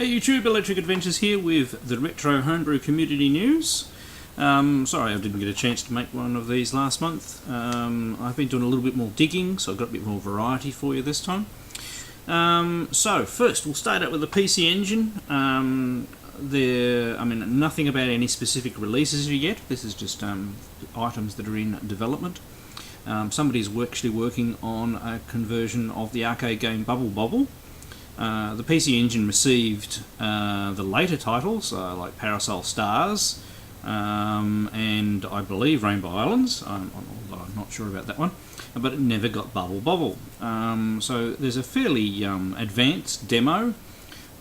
Hey YouTube, Electric Adventures here with the Retro Homebrew Community News. Sorry I didn't get a chance to make one of these last month. I've been doing a little bit more digging, so I've got a bit more variety for you this time. So first we'll start out with the PC Engine. Nothing about any specific releases yet. This is just items that are in development. Somebody's actually working on a conversion of the arcade game Bubble Bobble. The PC Engine received the later titles like Parasol Stars and I believe Rainbow Islands, although I'm not sure about that one, but it never got Bubble Bobble. So there's a fairly advanced demo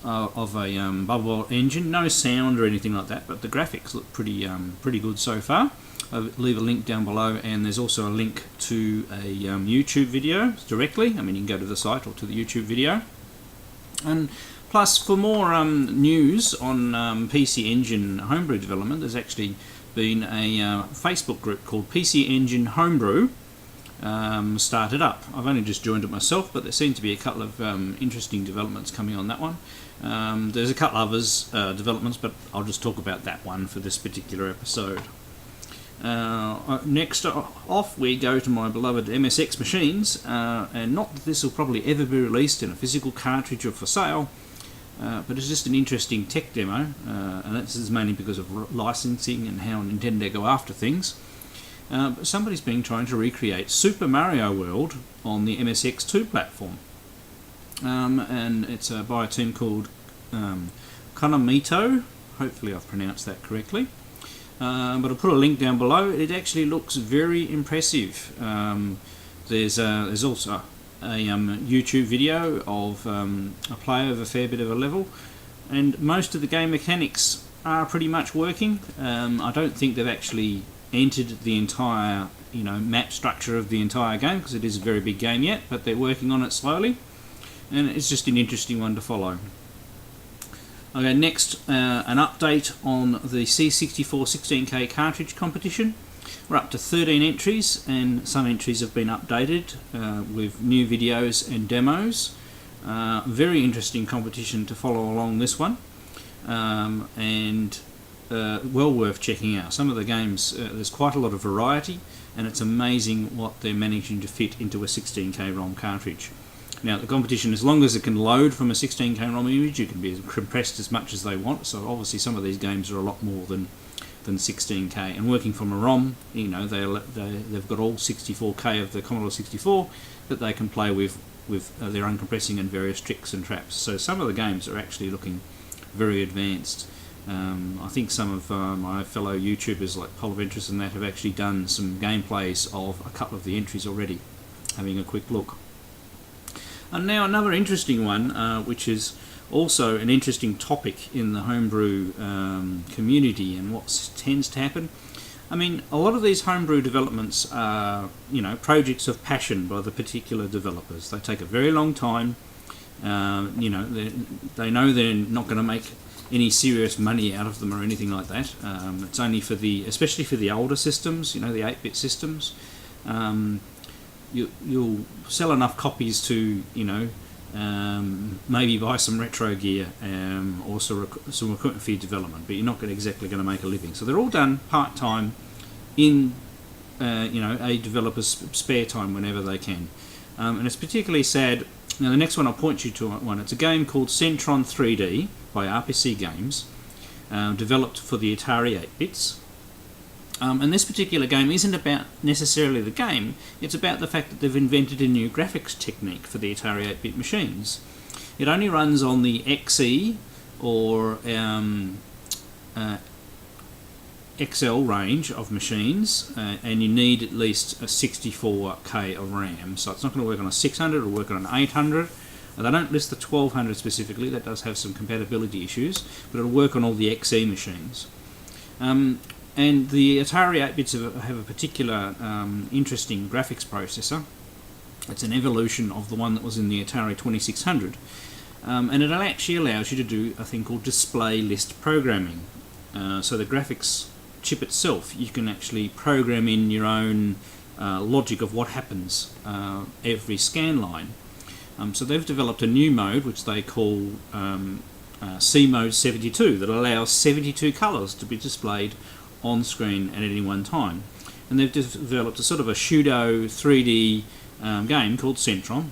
of a Bubble Engine, no sound or anything like that, but the graphics look pretty good so far. I'll leave a link down below, and there's also a link to a YouTube video directly. I mean, you can go to the site or to the YouTube video. And plus, for more news on PC Engine homebrew development, there's actually been a Facebook group called PC Engine Homebrew started up. I've only just joined it myself, but there seem to be a couple of interesting developments coming on that one. There's a couple others developments, but I'll just talk about that one for this particular episode. Next off we go to my beloved MSX machines, and not that this will probably ever be released in a physical cartridge or for sale, but it's just an interesting tech demo, and this is mainly because of licensing and how Nintendo go after things. But somebody's been trying to recreate Super Mario World on the MSX2 platform, and it's by a team called Konamito. Hopefully I've pronounced that correctly. But I'll put a link down below. It actually looks very impressive. There's also a YouTube video of a player of a fair bit of a level, and most of the game mechanics are pretty much working. I don't think they've actually entered the entire map structure of the entire game, because it is a very big game yet, but they're working on it slowly, and it's just an interesting one to follow. Okay, next, an update on the C64 16K cartridge competition. We're up to 13 entries, and some entries have been updated with new videos and demos. Very interesting competition to follow along this one, and well worth checking out. Some of the games, there's quite a lot of variety, and it's amazing what they're managing to fit into a 16K ROM cartridge. Now, the competition, as long as it can load from a 16K ROM image, you can be compressed as much as they want. So obviously some of these games are a lot more than 16K. And working from a ROM, they've got all 64K of the Commodore 64 that they can play with their uncompressing and various tricks and traps. So some of the games are actually looking very advanced. I think some of my fellow YouTubers like Polyventress and that have actually done some gameplays of a couple of the entries already, having a quick look. And now another interesting one, which is also an interesting topic in the homebrew community and what tends to happen. I mean, a lot of these homebrew developments are, projects of passion by the particular developers. They take a very long time. They know they're not going to make any serious money out of them or anything like that. It's only for especially for the older systems, the 8-bit systems. You'll sell enough copies to maybe buy some retro gear or some equipment for your development, but you're not exactly going to make a living. So they're all done part-time in a developer's spare time whenever they can, and it's particularly sad. Now the next one I'll point you to one. It's a game called Centron 3D by RPC Games, developed for the Atari 8-bits. And this particular game isn't about necessarily the game, it's about the fact that they've invented a new graphics technique for the Atari 8-bit machines. It only runs on the XE or XL range of machines, and you need at least a 64K of RAM. So it's not going to work on a 600, it'll work on an 800. They don't list the 1200 specifically, that does have some compatibility issues, but it'll work on all the XE machines. And the Atari 8-bits have a particular interesting graphics processor. It's an evolution of the one that was in the Atari 2600. And it actually allows you to do a thing called display list programming. So the graphics chip itself, you can actually program in your own logic of what happens every scan line. So they've developed a new mode which they call C Mode 72 that allows 72 colours to be displayed on screen at any one time. And they've developed a sort of a pseudo 3D game called Centron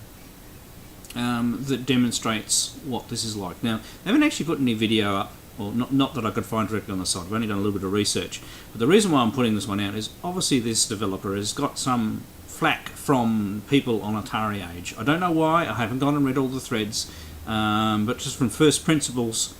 that demonstrates what this is like. Now, they haven't actually put any video up, or not that I could find directly on the site. I've only done a little bit of research. But the reason why I'm putting this one out is obviously this developer has got some flack from people on Atari Age. I don't know why, I haven't gone and read all the threads, but just from first principles,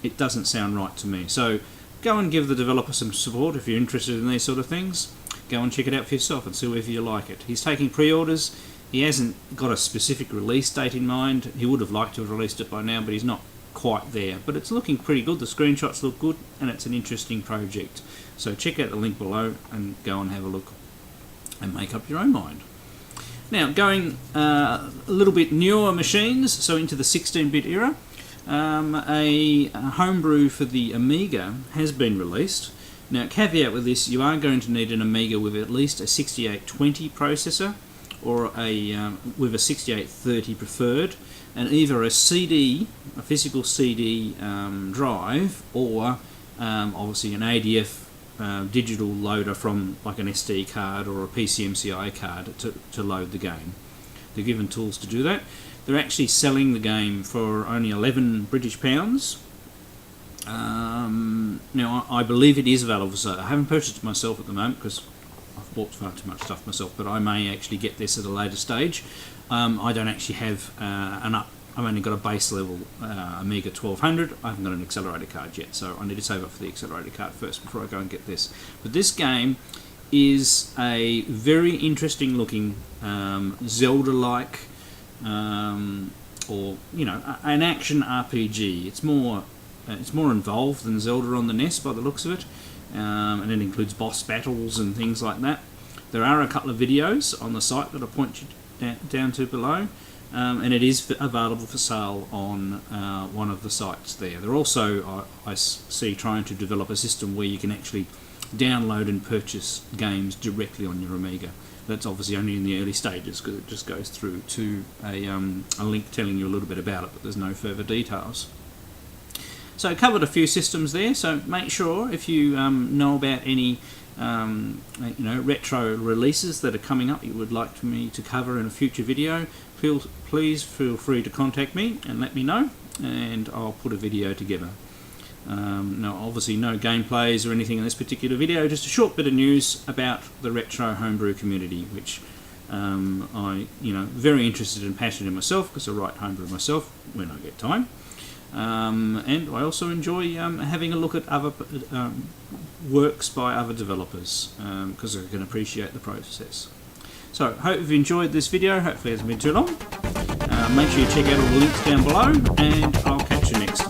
it doesn't sound right to me. So go and give the developer some support if you're interested in these sort of things. Go and check it out for yourself and see whether you like it. He's taking pre-orders. He hasn't got a specific release date in mind. He would have liked to have released it by now, but he's not quite there. But it's looking pretty good. The screenshots look good, and it's an interesting project. So check out the link below and go and have a look and make up your own mind. Now, going a little bit newer machines, so into the 16-bit era, a homebrew for the Amiga has been released. Now, caveat with this, you are going to need an Amiga with at least a 6820 processor, or with a 6830 preferred, and either a physical CD drive, or obviously an ADF digital loader from like an SD card or a PCMCI card to load the game. They're given tools to do that. They're actually selling the game for only 11 British pounds. Now, I believe it is available for sale. I haven't purchased it myself at the moment because I've bought far too much stuff myself, but I may actually get this at a later stage. I don't actually have I've only got a base level Amiga 1200. I haven't got an accelerator card yet, so I need to save up for the accelerator card first before I go and get this. But this game is a very interesting looking Zelda-like, or an action RPG. It's more involved than Zelda on the NES by the looks of it, and it includes boss battles and things like that. There are a couple of videos on the site that I'll point you down to below. And it is available for sale on one of the sites there. They're also, I see, trying to develop a system where you can actually download and purchase games directly on your Amiga. That's obviously only in the early stages because it just goes through to a link telling you a little bit about it, but there's no further details. So I covered a few systems there, so make sure if you know about any retro releases that are coming up you would like me to cover in a future video, please feel free to contact me and let me know, and I'll put a video together. Now, obviously no gameplays or anything in this particular video, just a short bit of news about the retro homebrew community, which I'm very interested and passionate in myself because I write homebrew myself when I get time. And I also enjoy having a look at other works by other developers because I can appreciate the process. So, hope you've enjoyed this video. Hopefully it hasn't been too long. Make sure you check out all the links down below, and I'll catch you next time.